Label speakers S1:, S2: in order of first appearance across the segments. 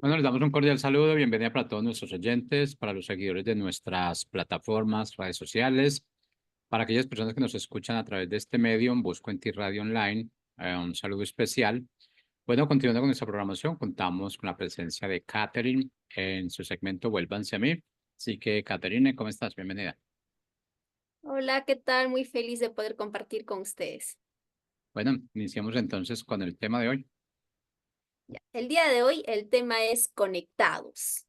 S1: Bueno, les damos un cordial saludo, bienvenida para todos nuestros oyentes, para los seguidores de nuestras plataformas, redes sociales, para aquellas personas que nos escuchan a través de este medio, Busco en Ti Radio Online, un saludo especial. Bueno, continuando con nuestra programación, contamos con la presencia de Catherine en su segmento Vuélvanse a mí. Así que, Catherine, ¿cómo estás? Bienvenida.
S2: Hola, ¿qué tal? Muy feliz de poder compartir con ustedes.
S1: Bueno, iniciamos entonces con el tema de hoy.
S2: Ya, el día de hoy el tema es conectados.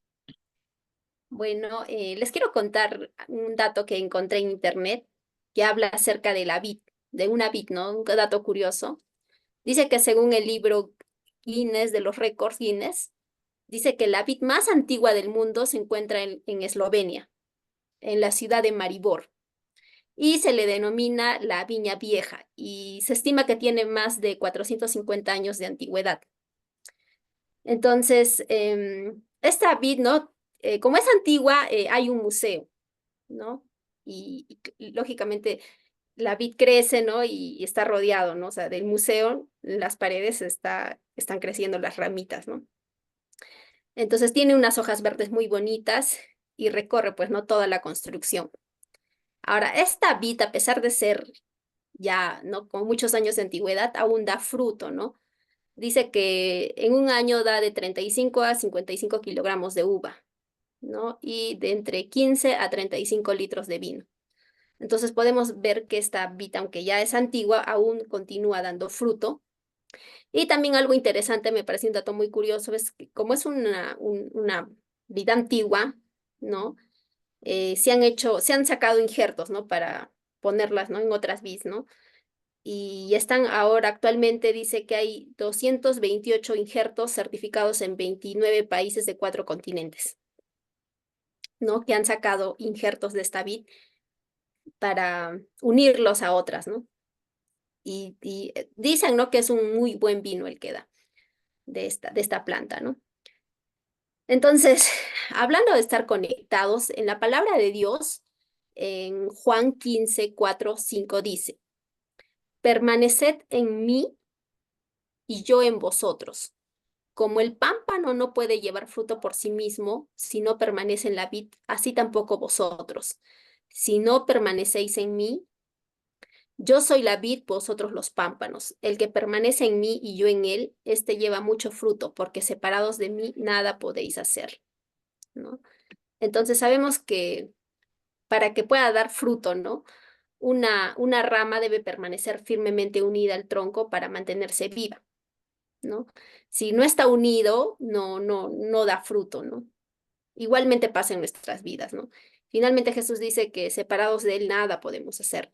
S2: Bueno, les quiero contar un dato que encontré en internet que habla acerca de la vid, de una vid, ¿no? Un dato curioso. Dice que según el libro Guinness de los récords Guinness, dice que la vid más antigua del mundo se encuentra en Eslovenia, en la ciudad de Maribor, y se le denomina la viña vieja y se estima que tiene más de 450 años de antigüedad. Entonces, esta vid, ¿no? Como es antigua, hay un museo, ¿no? Y lógicamente la vid crece, ¿no? Y está rodeado, ¿no? O sea, del museo, las paredes están creciendo las ramitas, ¿no? Entonces tiene unas hojas verdes muy bonitas y recorre, pues, ¿no? Toda la construcción. Ahora, esta vid, a pesar de ser ya, ¿no? Con muchos años de antigüedad, aún da fruto, ¿no? Dice que en un año da de 35 a 55 kilogramos de uva, ¿no? Y de entre 15 a 35 litros de vino. Entonces podemos ver que esta vid, aunque ya es antigua, aún continúa dando fruto. Y también algo interesante, me parece un dato muy curioso, es que como es una vid antigua, ¿no? Se han sacado injertos, ¿no? Para ponerlas, ¿no? En otras vids, ¿no? Y están ahora actualmente, dice que hay 228 injertos certificados en 29 países de 4 continentes, ¿no? Que han sacado injertos de esta vid para unirlos a otras, ¿no? Y dicen, ¿no? Que es un muy buen vino el que da de esta planta, ¿no? Entonces, hablando de estar conectados, en la palabra de Dios, en Juan 15 4 5 dice, permaneced en mí y yo en vosotros. Como el pámpano no puede llevar fruto por sí mismo si no permanece en la vid, así tampoco vosotros. Si no permanecéis en mí, yo soy la vid, vosotros los pámpanos. El que permanece en mí y yo en él, éste lleva mucho fruto, porque separados de mí nada podéis hacer, ¿no? Entonces sabemos que para que pueda dar fruto, ¿no? Una rama debe permanecer firmemente unida al tronco para mantenerse viva, ¿no? Si no está unido, no da fruto, ¿no? Igualmente pasa en nuestras vidas, ¿no? Finalmente Jesús dice que separados de Él nada podemos hacer.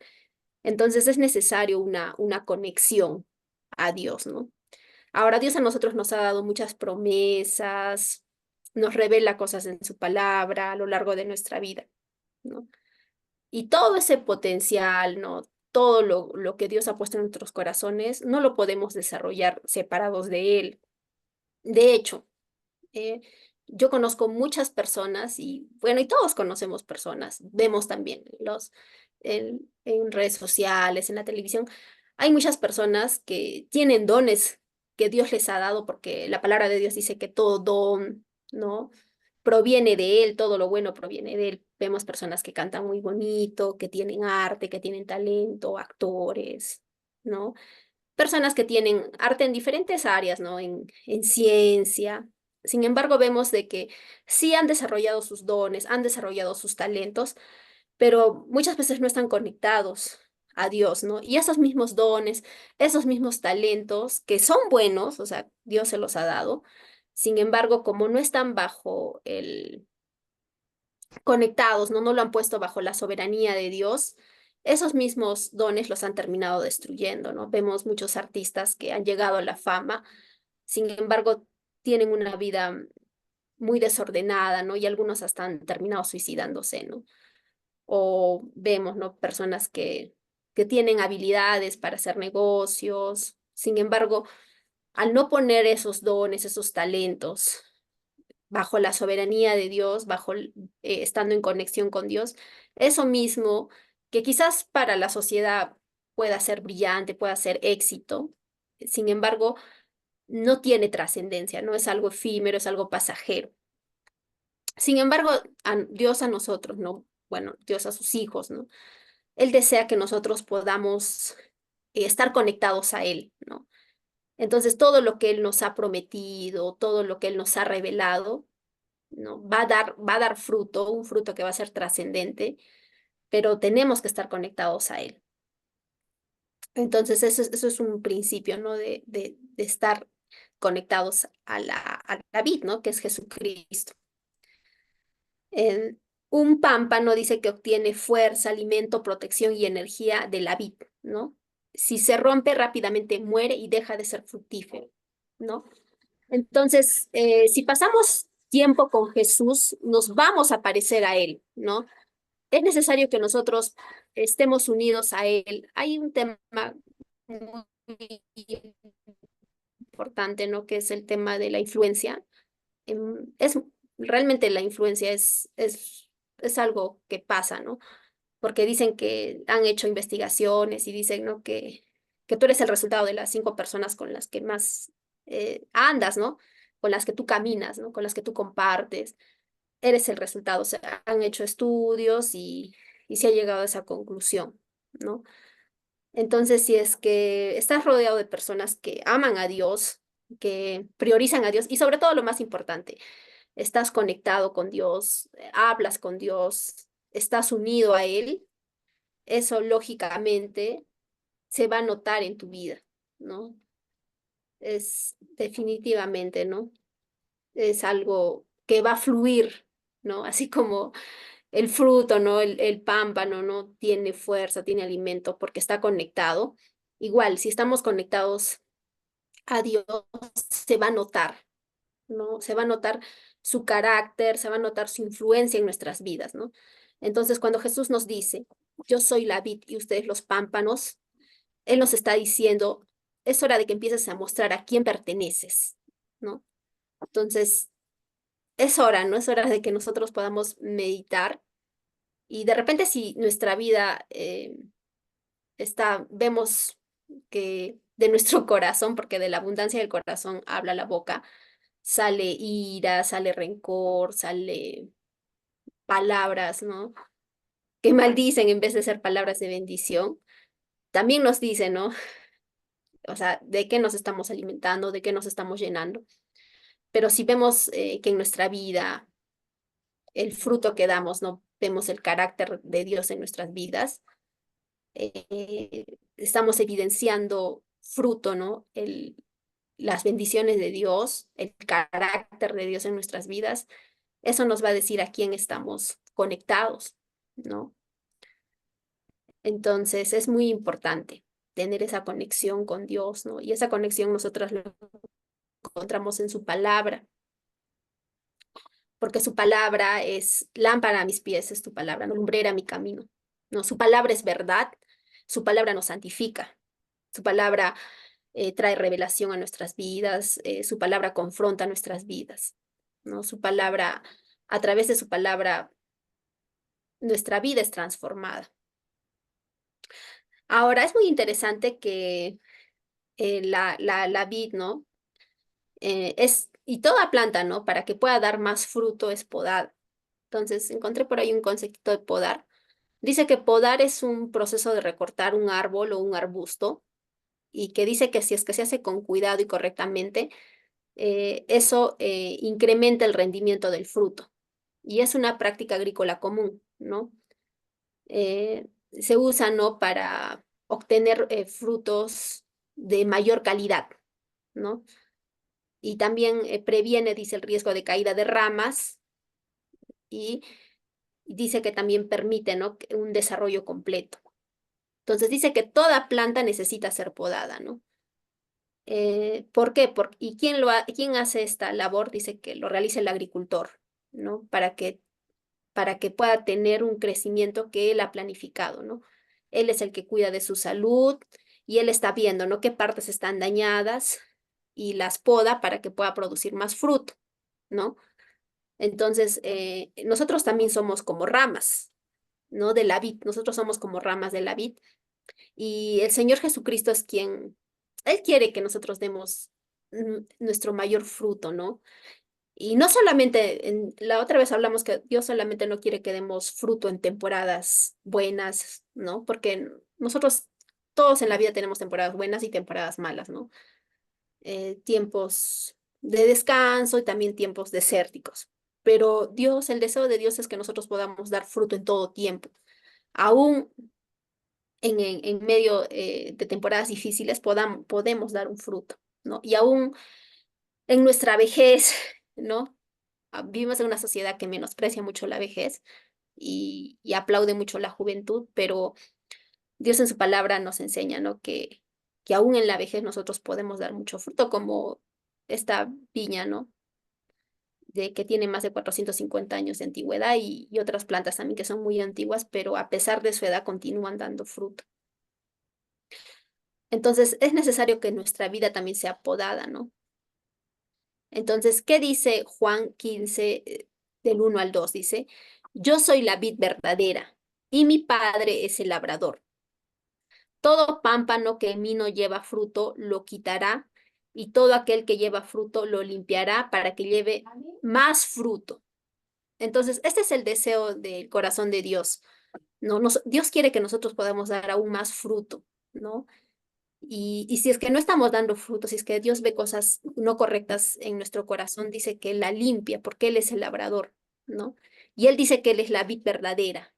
S2: Entonces es necesario una conexión a Dios, ¿no? Ahora Dios a nosotros nos ha dado muchas promesas, nos revela cosas en su palabra a lo largo de nuestra vida, ¿no? Y todo ese potencial, ¿no? Todo lo que Dios ha puesto en nuestros corazones, no lo podemos desarrollar separados de Él. De hecho, eh, yo conozco muchas personas y bueno, y todos conocemos personas, vemos también en redes sociales, en la televisión, hay muchas personas que tienen dones que Dios les ha dado porque la palabra de Dios dice que todo don, ¿no? Proviene de Él, todo lo bueno proviene de Él. Vemos personas que cantan muy bonito, que tienen arte, que tienen talento, actores, ¿no? Personas que tienen arte en diferentes áreas, ¿no? En ciencia. Sin embargo, vemos de que sí han desarrollado sus dones, han desarrollado sus talentos, pero muchas veces no están conectados a Dios, ¿no? Y esos mismos dones, esos mismos talentos que son buenos, o sea, Dios se los ha dado, sin embargo, como no están bajo conectados, ¿no? No lo han puesto bajo la soberanía de Dios, esos mismos dones los han terminado destruyendo, ¿no? Vemos muchos artistas que han llegado a la fama, sin embargo, tienen una vida muy desordenada, ¿no? Y algunos hasta han terminado suicidándose, ¿no? O vemos, ¿no? Personas que tienen habilidades para hacer negocios, sin embargo, al no poner esos dones, esos talentos bajo la soberanía de Dios, estando en conexión con Dios, eso mismo que quizás para la sociedad pueda ser brillante, pueda ser éxito, sin embargo, no tiene trascendencia, no es algo efímero, es algo pasajero. Sin embargo, Dios a nosotros, ¿no? Bueno, Dios a sus hijos, ¿no? Él desea que nosotros podamos estar conectados a Él, ¿no? Entonces, todo lo que Él nos ha prometido, todo lo que Él nos ha revelado, ¿no? Va a dar fruto, un fruto que va a ser trascendente, pero tenemos que estar conectados a Él. Entonces, eso es un principio, ¿no? De estar conectados a la vid, ¿no? Que es Jesucristo. En un pámpano dice que obtiene fuerza, alimento, protección y energía de la vid, ¿no? Si se rompe rápidamente muere y deja de ser fructífero, ¿no? Entonces, si pasamos tiempo con Jesús, nos vamos a parecer a Él, ¿no? Es necesario que nosotros estemos unidos a Él. Hay un tema muy importante, ¿no? Que es el tema de la influencia. Es realmente la influencia es algo que pasa, ¿no? Porque dicen que han hecho investigaciones y dicen, ¿no? Que tú eres el resultado de las 5 personas con las que más andas, ¿no? Con las que tú caminas, ¿no? Con las que tú compartes. Eres el resultado. O sea, han hecho estudios y se ha llegado a esa conclusión, ¿no? Entonces, si es que estás rodeado de personas que aman a Dios, que priorizan a Dios y sobre todo lo más importante, estás conectado con Dios, hablas con Dios, estás unido a Él, eso lógicamente se va a notar en tu vida, ¿no? Es definitivamente, ¿no? Es algo que va a fluir, ¿no? Así como el fruto, ¿no? El pámpano, ¿no? Tiene fuerza, tiene alimento porque está conectado. Igual, si estamos conectados a Dios, se va a notar, ¿no? Se va a notar su carácter, se va a notar su influencia en nuestras vidas, ¿no? Entonces, cuando Jesús nos dice, yo soy la vid y ustedes los pámpanos, Él nos está diciendo, es hora de que empieces a mostrar a quién perteneces, ¿no? Entonces, es hora, ¿no? Es hora de que nosotros podamos meditar y de repente si nuestra vida vemos que de nuestro corazón, porque de la abundancia del corazón habla la boca, sale ira, sale rencor, sale palabras, ¿no? Que maldicen en vez de ser palabras de bendición. También nos dice, ¿no? O sea, de qué nos estamos alimentando, de qué nos estamos llenando. Pero si vemos que en nuestra vida el fruto que damos, ¿no? Vemos el carácter de Dios en nuestras vidas, estamos evidenciando fruto, ¿no? Las bendiciones de Dios, el carácter de Dios en nuestras vidas, eso nos va a decir a quién estamos conectados, ¿no? Entonces es muy importante tener esa conexión con Dios, ¿no? Y esa conexión nosotras lo encontramos en su palabra, porque su palabra es lámpara a mis pies, es tu palabra, no lumbrera a mi camino, ¿no? Su palabra es verdad, su palabra nos santifica, su palabra trae revelación a nuestras vidas, su palabra confronta nuestras vidas, ¿no? Su palabra, a través de su palabra, nuestra vida es transformada. Ahora, es muy interesante que la vid, ¿no? Y toda planta, ¿no? Para que pueda dar más fruto es podada. Entonces, encontré por ahí un concepto de podar. Dice que podar es un proceso de recortar un árbol o un arbusto y que dice que si es que se hace con cuidado y correctamente, eso incrementa el rendimiento del fruto. Y es una práctica agrícola común, ¿no? Se usa, ¿no? Para obtener frutos de mayor calidad, ¿no? Y también previene, dice, el riesgo de caída de ramas y dice que también permite, ¿no? Un desarrollo completo. Entonces dice que toda planta necesita ser podada, ¿no? ¿Por qué? ¿Y quién hace esta labor? Dice que lo realiza el agricultor, ¿no? Para que pueda tener un crecimiento que él ha planificado, ¿no? Él es el que cuida de su salud y él está viendo, ¿no? Qué partes están dañadas y las poda para que pueda producir más fruto, ¿no? Entonces, nosotros también somos como ramas, ¿no? De la vid, nosotros somos como ramas de la vid y el Señor Jesucristo es quien, Él quiere que nosotros demos nuestro mayor fruto, ¿no? Y no solamente, la otra vez hablamos que Dios solamente no quiere que demos fruto en temporadas buenas, ¿no? Porque nosotros todos en la vida tenemos temporadas buenas y temporadas malas, ¿no? Tiempos de descanso y también tiempos desérticos. Pero Dios, el deseo de Dios es que nosotros podamos dar fruto en todo tiempo. Aún en medio de temporadas difíciles podemos dar un fruto, ¿no? Y aún en nuestra vejez, ¿no? Vivimos en una sociedad que menosprecia mucho la vejez y aplaude mucho la juventud, pero Dios en su palabra nos enseña, ¿no? Que aún en la vejez nosotros podemos dar mucho fruto, como esta viña, ¿no? De que tiene más de 450 años de antigüedad y otras plantas también que son muy antiguas, pero a pesar de su edad continúan dando fruto. Entonces es necesario que nuestra vida también sea podada, ¿no? Entonces, ¿qué dice Juan 15, del 1 al 2? Dice, yo soy la vid verdadera y mi padre es el labrador. Todo pámpano que en mí no lleva fruto lo quitará y todo aquel que lleva fruto lo limpiará para que lleve más fruto. Entonces, este es el deseo del corazón de Dios, ¿no? Dios quiere que nosotros podamos dar aún más fruto, ¿no? Y si es que no estamos dando frutos, si es que Dios ve cosas no correctas en nuestro corazón, dice que la limpia, porque Él es el labrador, ¿no? Y Él dice que Él es la vid verdadera,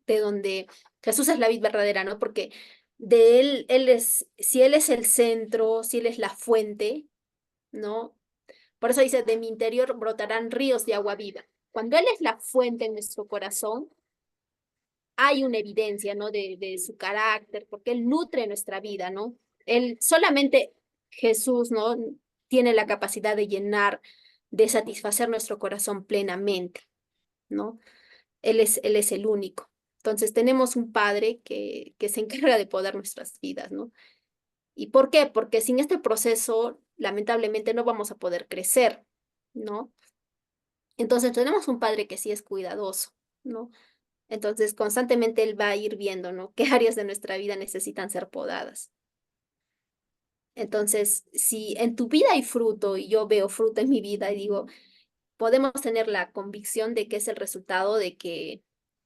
S2: de donde Jesús es la vid verdadera, ¿no? Porque de Él es, si Él es el centro, si Él es la fuente, ¿no? Por eso dice, de mi interior brotarán ríos de agua viva. Cuando Él es la fuente en nuestro corazón, hay una evidencia, ¿no? De su carácter, porque Él nutre nuestra vida, ¿no? Él solamente Jesús, ¿no? Tiene la capacidad de llenar, de satisfacer nuestro corazón plenamente, ¿no? Él es el único. Entonces tenemos un Padre que se encarga de podar nuestras vidas, ¿no? ¿Y por qué? Porque sin este proceso, lamentablemente, no vamos a poder crecer, ¿no? Entonces tenemos un Padre que sí es cuidadoso, ¿no? Entonces, constantemente Él va a ir viendo, ¿no? ¿Qué áreas de nuestra vida necesitan ser podadas? Entonces, si en tu vida hay fruto y yo veo fruto en mi vida y digo, podemos tener la convicción de que es el resultado de que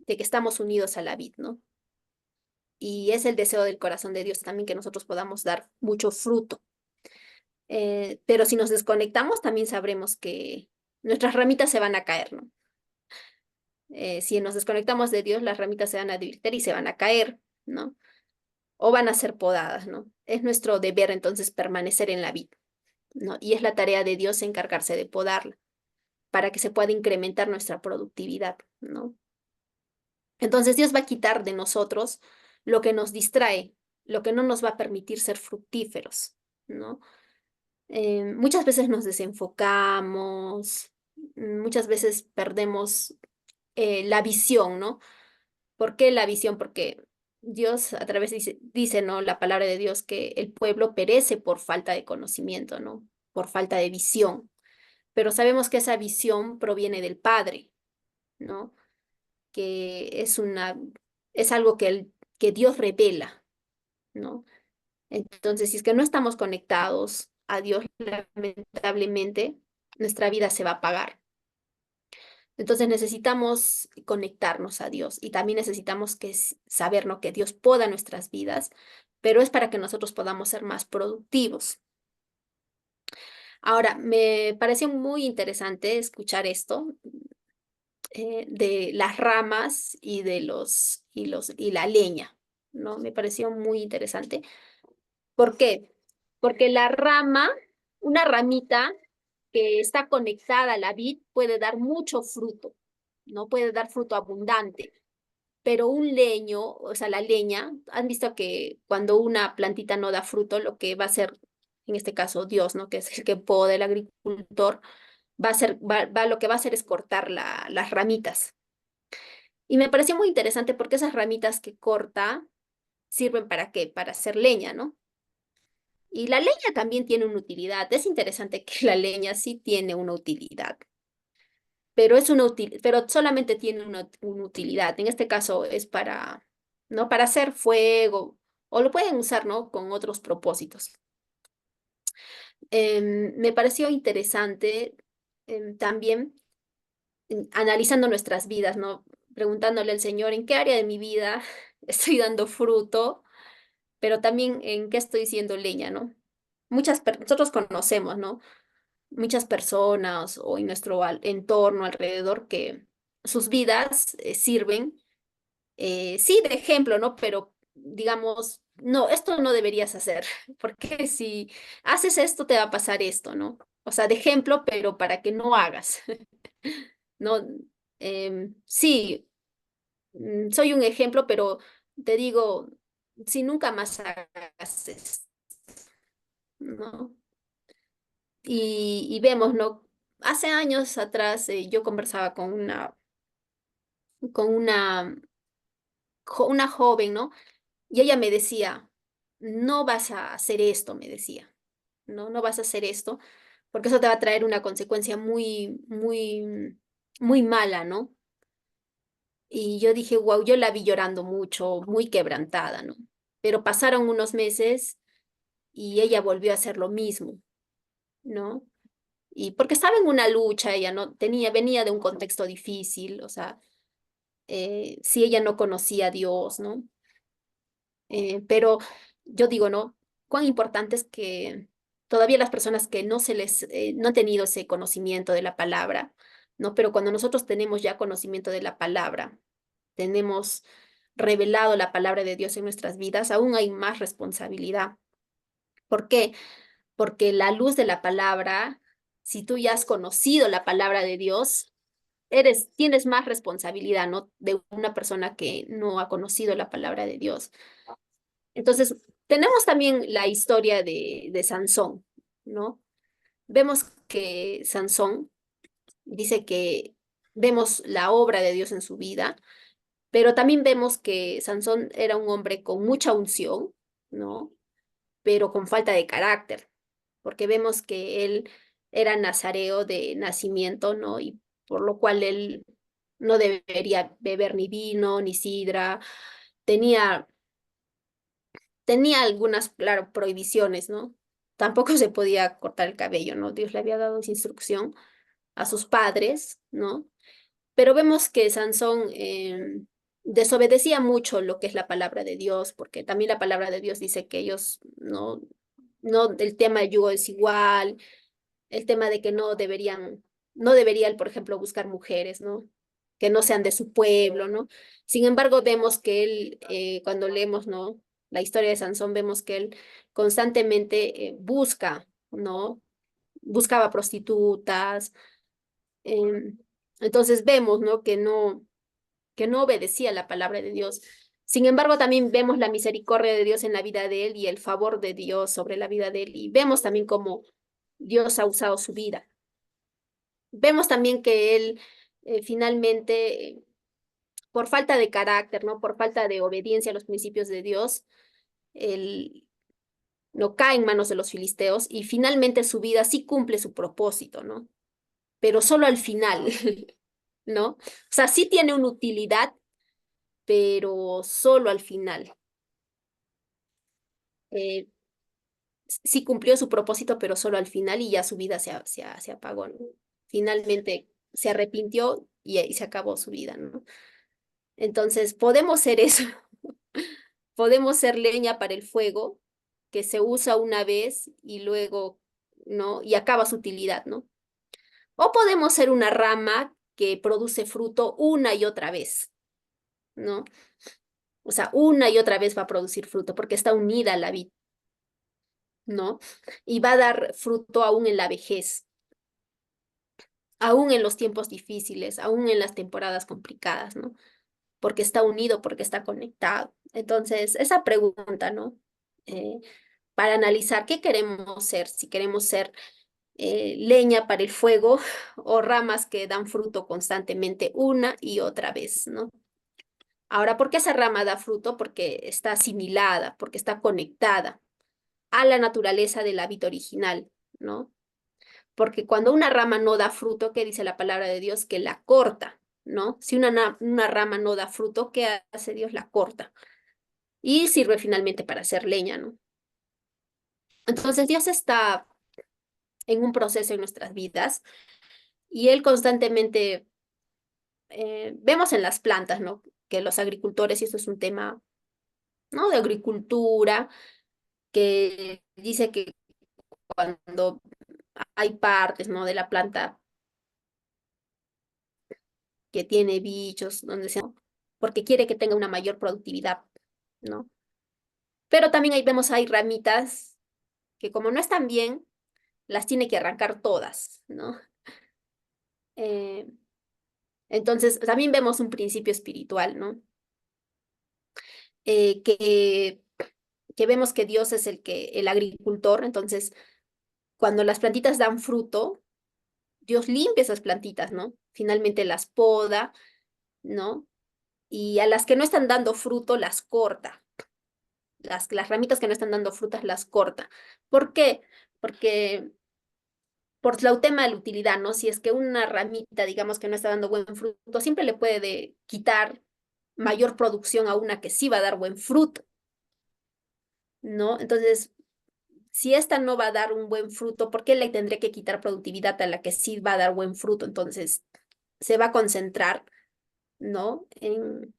S2: estamos unidos a la vid, ¿no? Y es el deseo del corazón de Dios también que nosotros podamos dar mucho fruto. Pero si nos desconectamos, también sabremos que nuestras ramitas se van a caer, ¿no? Si nos desconectamos de Dios, las ramitas se van a debilitar y se van a caer, ¿no? O van a ser podadas, ¿no? Es nuestro deber entonces permanecer en la vida, ¿no? Y es la tarea de Dios encargarse de podarla para que se pueda incrementar nuestra productividad, ¿no? Entonces Dios va a quitar de nosotros lo que nos distrae, lo que no nos va a permitir ser fructíferos, ¿no? Muchas veces nos desenfocamos, muchas veces perdemos la visión, ¿no? ¿Por qué la visión? Porque Dios a través dice, ¿no? La palabra de Dios que el pueblo perece por falta de conocimiento, ¿no? Por falta de visión. Pero sabemos que esa visión proviene del Padre, ¿no? Que es algo que Dios revela, ¿no? Entonces, si es que no estamos conectados a Dios, lamentablemente, nuestra vida se va a apagar. Entonces necesitamos conectarnos a Dios y también necesitamos saber, ¿no? Que Dios poda nuestras vidas, pero es para que nosotros podamos ser más productivos. Ahora, me pareció muy interesante escuchar esto de las ramas y de y la leña, ¿no? Me pareció muy interesante. ¿Por qué? Porque la rama, una ramita que está conectada a la vid puede dar mucho fruto, ¿no? Puede dar fruto abundante. Pero un leño, o sea, la leña, han visto que cuando una plantita no da fruto, lo que va a hacer, en este caso Dios, ¿no? Que es el que poda el agricultor, lo que va a hacer es cortar las ramitas. Y me pareció muy interesante porque esas ramitas que corta sirven para qué? Para hacer leña, ¿no? Y la leña también tiene una utilidad. Es interesante que la leña sí tiene una utilidad, pero pero solamente tiene una utilidad. En este caso es para, ¿no? Para hacer fuego, o lo pueden usar, ¿no? Con otros propósitos. Me pareció interesante también analizando nuestras vidas, ¿no? Preguntándole al Señor en qué área de mi vida estoy dando fruto, pero también en qué estoy siendo leña, ¿no? Nosotros conocemos, ¿no? Muchas personas o en nuestro entorno alrededor que sus vidas sirven, sí, de ejemplo, ¿no? Pero digamos, no, esto no deberías hacer, porque si haces esto te va a pasar esto, ¿no? O sea, de ejemplo, pero para que no hagas, ¿no? Sí, soy un ejemplo, pero te digo, si nunca más hagas esto, ¿no? Y vemos, ¿no? Hace años atrás yo conversaba con una joven, ¿no? Y ella me decía, no vas a hacer esto, me decía, no, no vas a hacer esto, porque eso te va a traer una consecuencia muy, muy, muy mala, ¿no? Y yo dije, wow, yo la vi llorando mucho, muy quebrantada, ¿no? Pero pasaron unos meses y ella volvió a hacer lo mismo, ¿no? Y porque estaba en una lucha, ella no tenía, venía de un contexto difícil, o sea, si ella no conocía a Dios, ¿no? Pero yo digo, ¿no? Cuán importante es que todavía las personas que no han tenido ese conocimiento de la palabra, ¿no? Pero cuando nosotros tenemos ya conocimiento de la palabra, tenemos revelado la palabra de Dios en nuestras vidas, aún hay más responsabilidad. ¿Por qué? Porque la luz de la palabra, si tú ya has conocido la palabra de Dios, tienes más responsabilidad, ¿no? De una persona que no ha conocido la palabra de Dios. Entonces, tenemos también la historia de Sansón, ¿no? Vemos que Sansón dice que vemos la obra de Dios en su vida, pero también vemos que Sansón era un hombre con mucha unción, ¿no? Pero con falta de carácter, porque vemos que él era nazareo de nacimiento, ¿no? Y por lo cual él no debería beber ni vino ni sidra, tenía tenía algunas, claro, prohibiciones, ¿no? Tampoco se podía cortar el cabello, ¿no? Dios le había dado esa instrucción a sus padres, ¿no? Pero vemos que Sansón desobedecía mucho lo que es la palabra de Dios, porque también la palabra de Dios dice que ellos no, el tema del yugo es igual, el tema de que no debería él, por ejemplo, buscar mujeres, ¿no? Que no sean de su pueblo, ¿no? Sin embargo, vemos que él, cuando leemos, ¿no? La historia de Sansón, vemos que él constantemente ¿no? Buscaba prostitutas. em, entonces vemos, ¿no? Que no obedecía la palabra de Dios. Sin embargo, también vemos la misericordia de Dios en la vida de él y el favor de Dios sobre la vida de él. Y vemos también cómo Dios ha usado su vida. Vemos también que él finalmente, por falta de carácter, ¿no? Por falta de obediencia a los principios de Dios, él no cae en manos de los filisteos y finalmente su vida sí cumple su propósito, ¿no? Pero solo al final, ¿no? O sea, sí tiene una utilidad, pero solo al final. Eh, sí cumplió su propósito, pero solo al final y ya su vida se apagó, ¿no? Finalmente se arrepintió y se acabó su vida, ¿no? Entonces, podemos ser eso, podemos ser leña para el fuego, que se usa una vez y luego, ¿no? Y acaba su utilidad, ¿no? O podemos ser una rama que produce fruto una y otra vez, ¿no? O sea, una y otra vez va a producir fruto porque está unida a la vid, ¿no? Y va a dar fruto aún en la vejez, aún en los tiempos difíciles, aún en las temporadas complicadas, ¿no? Porque está unido, porque está conectado. Entonces, esa pregunta, ¿no? Eh, para analizar qué queremos ser, si queremos ser leña para el fuego o ramas que dan fruto constantemente una y otra vez, ¿no? Ahora, ¿por qué esa rama da fruto? Porque está asimilada, porque está conectada a la naturaleza del hábito original, ¿no? Porque cuando una rama no da fruto, ¿qué dice la palabra de Dios? Que la corta, ¿no? Si una rama no da fruto, ¿qué hace Dios? La corta. Y sirve finalmente para hacer leña, ¿no? Entonces Dios está en un proceso en nuestras vidas y Él constantemente, vemos en las plantas, ¿no? Que los agricultores, y esto es un tema, ¿no? De agricultura, que dice que cuando hay partes, ¿no? De la planta que tiene bichos, donde sea, porque quiere que tenga una mayor productividad, ¿no? Pero también ahí vemos, hay ramitas que como no están bien, las tiene que arrancar todas, ¿no? Eh, entonces, también vemos un principio espiritual, ¿no? Eh, que, que vemos que Dios es el agricultor, entonces, cuando las plantitas dan fruto, Dios limpia esas plantitas, ¿no? Finalmente las poda, ¿no? Y a las que no están dando fruto, las corta. Las ramitas que no están dando frutas, las corta. ¿Por qué? Porque por el tema de la utilidad, ¿no? Si es que una ramita, digamos que no está dando buen fruto, siempre le puede quitar mayor producción a una que sí va a dar buen fruto, ¿no? Entonces, si esta no va a dar un buen fruto, ¿por qué le tendré que quitar productividad a la que sí va a dar buen fruto? Entonces, se va a concentrar, ¿no? En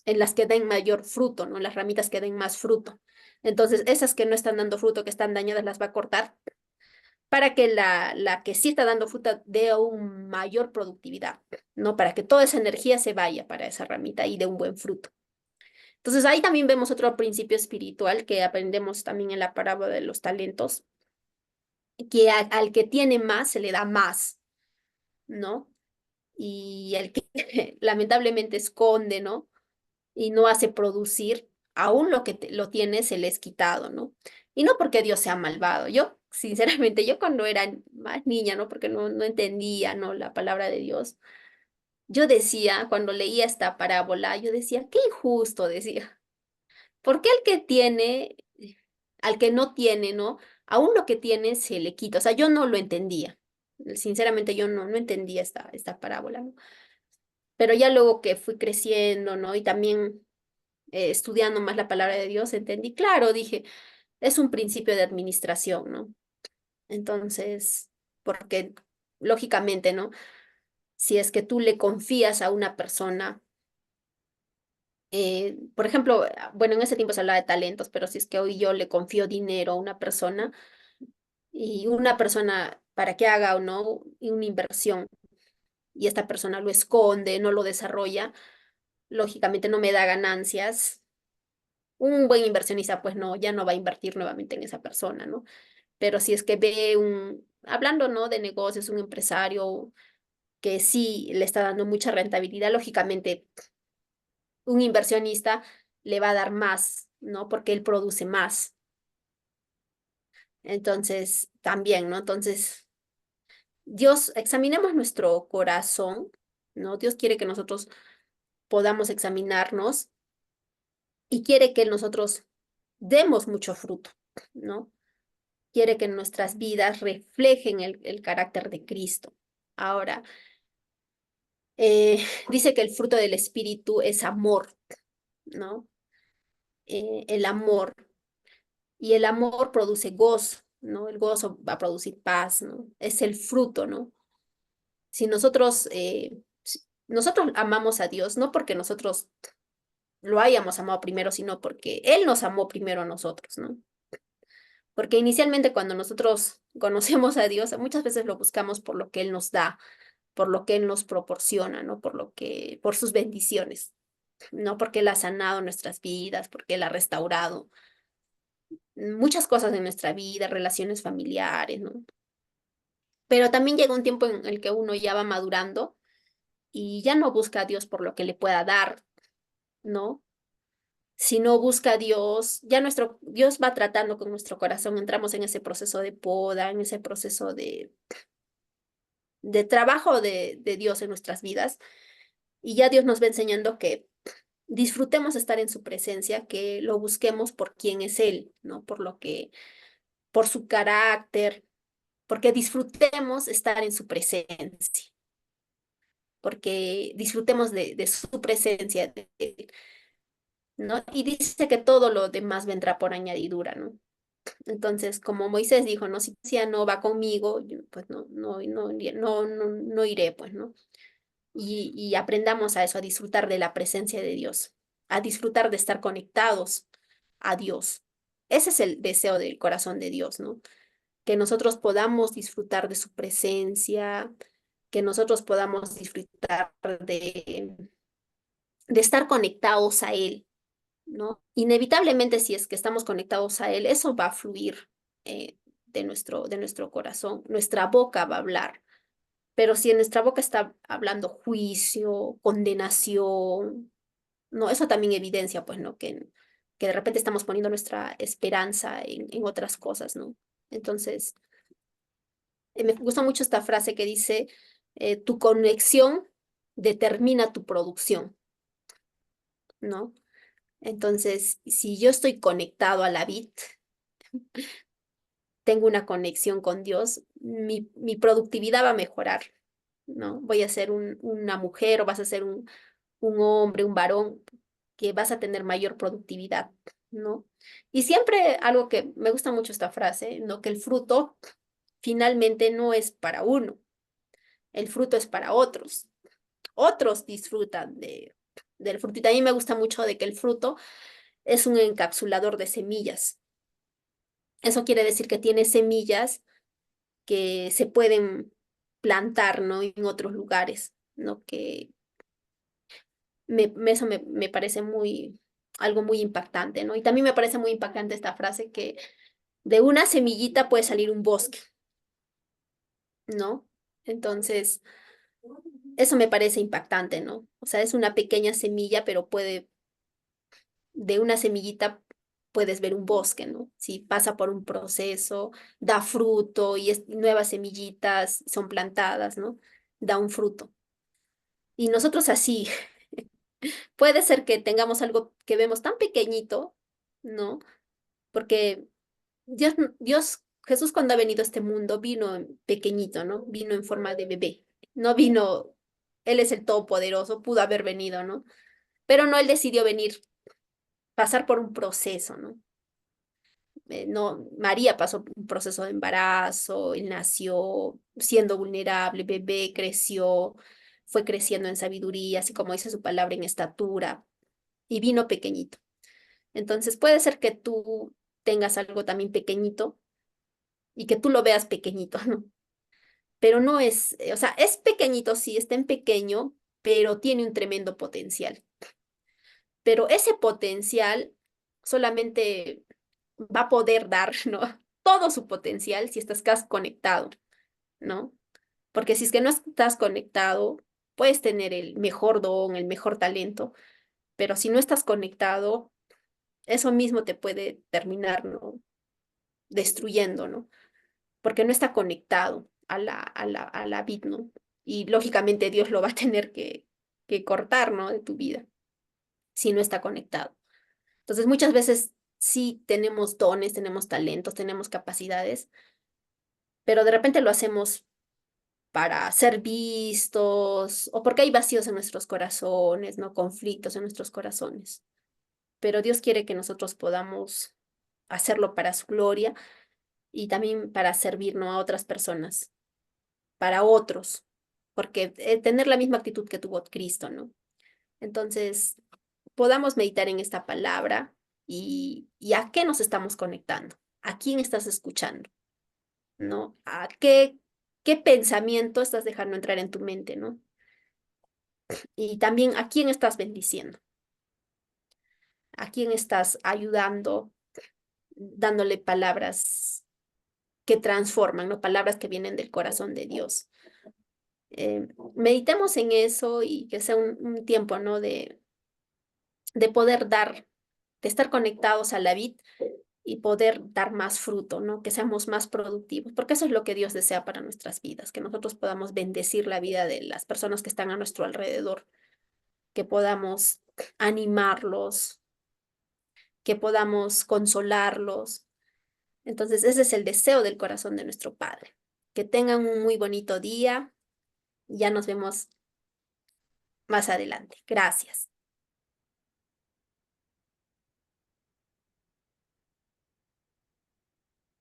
S2: las que den mayor fruto, ¿no? Las ramitas que den más fruto. Entonces, esas que no están dando fruto, que están dañadas, las va a cortar para que la que sí está dando fruta dé aún mayor productividad, ¿no? Para que toda esa energía se vaya para esa ramita y dé un buen fruto. Entonces ahí también vemos otro principio espiritual que aprendemos también en la parábola de los talentos, que al que tiene más se le da más, ¿no? Y el que lamentablemente esconde, ¿no? Y no hace producir, aún lo que lo tiene se le es quitado, ¿no? Y no porque Dios sea malvado. Yo, sinceramente, yo cuando era más niña, ¿no? Porque no entendía, ¿no? La palabra de Dios. Yo decía, cuando leía esta parábola, yo decía, qué injusto, decía. ¿Por qué al que tiene, al que no tiene, ¿no? Aún lo que tiene se le quita. O sea, yo no lo entendía. Sinceramente, yo no entendía esta parábola, ¿no? Pero ya luego que fui creciendo, ¿no? Y también estudiando más la palabra de Dios, entendí, claro, dije, es un principio de administración, ¿no? Entonces, porque lógicamente, ¿no? Si es que tú le confías a una persona, por ejemplo, bueno, en ese tiempo se hablaba de talentos, pero si es que hoy yo le confío dinero a una persona y una persona para que haga o no una inversión y esta persona lo esconde, no lo desarrolla, lógicamente no me da ganancias. Un buen inversionista, pues no, ya no va a invertir nuevamente en esa persona, ¿no? Pero si es que ve hablando, ¿no? De negocios, un empresario que sí le está dando mucha rentabilidad, lógicamente un inversionista le va a dar más, ¿no? Porque él produce más. Entonces, también, ¿no? Entonces, Dios, examinemos nuestro corazón, ¿no? Dios quiere que nosotros podamos examinarnos y quiere que nosotros demos mucho fruto, ¿no? Quiere que nuestras vidas reflejen el carácter de Cristo. Ahora, dice que el fruto del Espíritu es amor, ¿no? El amor. Y el amor produce gozo, ¿no? El gozo va a producir paz, ¿no? Es el fruto, ¿no? Si nosotros, nosotros amamos a Dios, no porque nosotros lo hayamos amado primero, sino porque Él nos amó primero a nosotros, ¿no? Porque inicialmente cuando nosotros conocemos a Dios, muchas veces lo buscamos por lo que Él nos da, por lo que Él nos proporciona, ¿no? Por sus bendiciones, no porque Él ha sanado nuestras vidas, porque Él ha restaurado muchas cosas en nuestra vida, relaciones familiares, ¿no? Pero también llega un tiempo en el que uno ya va madurando y ya no busca a Dios por lo que le pueda dar, ¿no? Si no busca a Dios, ya nuestro Dios va tratando con nuestro corazón, entramos en ese proceso de poda, en ese proceso de trabajo de Dios en nuestras vidas, y ya Dios nos va enseñando que disfrutemos estar en su presencia, que lo busquemos por quién es Él, ¿no? Por su carácter, porque disfrutemos estar en su presencia, porque disfrutemos de su presencia, ¿no? Y dice que todo lo demás vendrá por añadidura, ¿no? Entonces, como Moisés dijo, no, si no va conmigo, pues no iré, pues, ¿no? Y aprendamos a eso, a disfrutar de la presencia de Dios, a disfrutar de estar conectados a Dios. Ese es el deseo del corazón de Dios, ¿no? Que nosotros podamos disfrutar de su presencia, que nosotros podamos disfrutar de estar conectados a Él, ¿no? Inevitablemente, si es que estamos conectados a Él, eso va a fluir de nuestro corazón, nuestra boca va a hablar. Pero si en nuestra boca está hablando juicio, condenación, no, eso también evidencia, pues, ¿no? Que de repente estamos poniendo nuestra esperanza en otras cosas, ¿no? Entonces, me gusta mucho esta frase que dice, tu conexión determina tu producción, ¿no? Entonces, si yo estoy conectado a la vid, tengo una conexión con Dios, mi productividad va a mejorar, ¿no? Voy a ser una mujer o vas a ser un hombre, un varón, que vas a tener mayor productividad, ¿no? Y siempre algo que me gusta mucho esta frase, ¿no? Que el fruto finalmente no es para uno, el fruto es para otros. Otros disfrutan del fruto. Y también me gusta mucho de que el fruto es un encapsulador de semillas. Eso quiere decir que tiene semillas que se pueden plantar, ¿no? En otros lugares, ¿no? Que eso me parece algo muy impactante, ¿no? Y también me parece muy impactante esta frase que de una semillita puede salir un bosque, ¿no? Entonces, eso me parece impactante, ¿no? O sea, es una pequeña semilla, pero de una semillita puedes ver un bosque, ¿no? Si pasa por un proceso, da fruto y nuevas semillitas son plantadas, ¿no? Da un fruto. Y nosotros así, puede ser que tengamos algo que vemos tan pequeñito, ¿no? Porque Jesús cuando ha venido a este mundo vino pequeñito, ¿no? Vino en forma de bebé. No vino, Él es el Todopoderoso, pudo haber venido, ¿no? Pero no, Él decidió venir, pasar por un proceso, ¿no? No, María pasó un proceso de embarazo, él nació siendo vulnerable, bebé, creció, fue creciendo en sabiduría, así como dice su palabra, en estatura, y vino pequeñito. Entonces puede ser que tú tengas algo también pequeñito y que tú lo veas pequeñito, ¿no? Pero no es, o sea, es pequeñito, sí, está en pequeño, pero tiene un tremendo potencial. Pero ese potencial solamente va a poder dar, ¿no? Todo su potencial si estás conectado, ¿no? Porque si es que no estás conectado, puedes tener el mejor don, el mejor talento, pero si no estás conectado, eso mismo te puede terminar, ¿no? Destruyendo, ¿no? Porque no está conectado a la vid, ¿no? Y lógicamente Dios lo va a tener que cortar, ¿no? De tu vida, si no está conectado. Entonces, muchas veces sí tenemos dones, tenemos talentos, tenemos capacidades, pero de repente lo hacemos para ser vistos o porque hay vacíos en nuestros corazones, ¿no? Conflictos en nuestros corazones. Pero Dios quiere que nosotros podamos hacerlo para su gloria y también para servir, ¿no? A otras personas, para otros, porque tener la misma actitud que tuvo Cristo, ¿no? Entonces, podamos meditar en esta palabra y a qué nos estamos conectando, a quién estás escuchando, ¿no? A qué pensamiento estás dejando entrar en tu mente, ¿no? Y también a quién estás bendiciendo, a quién estás ayudando, dándole palabras que transforman, ¿no? Palabras que vienen del corazón de Dios. Meditemos en eso y que sea un tiempo, ¿no? De poder dar, de estar conectados a la vid y poder dar más fruto, ¿no? Que seamos más productivos, porque eso es lo que Dios desea para nuestras vidas, que nosotros podamos bendecir la vida de las personas que están a nuestro alrededor, que podamos animarlos, que podamos consolarlos. Entonces, ese es el deseo del corazón de nuestro Padre. Que tengan un muy bonito día. Ya nos vemos más adelante. Gracias.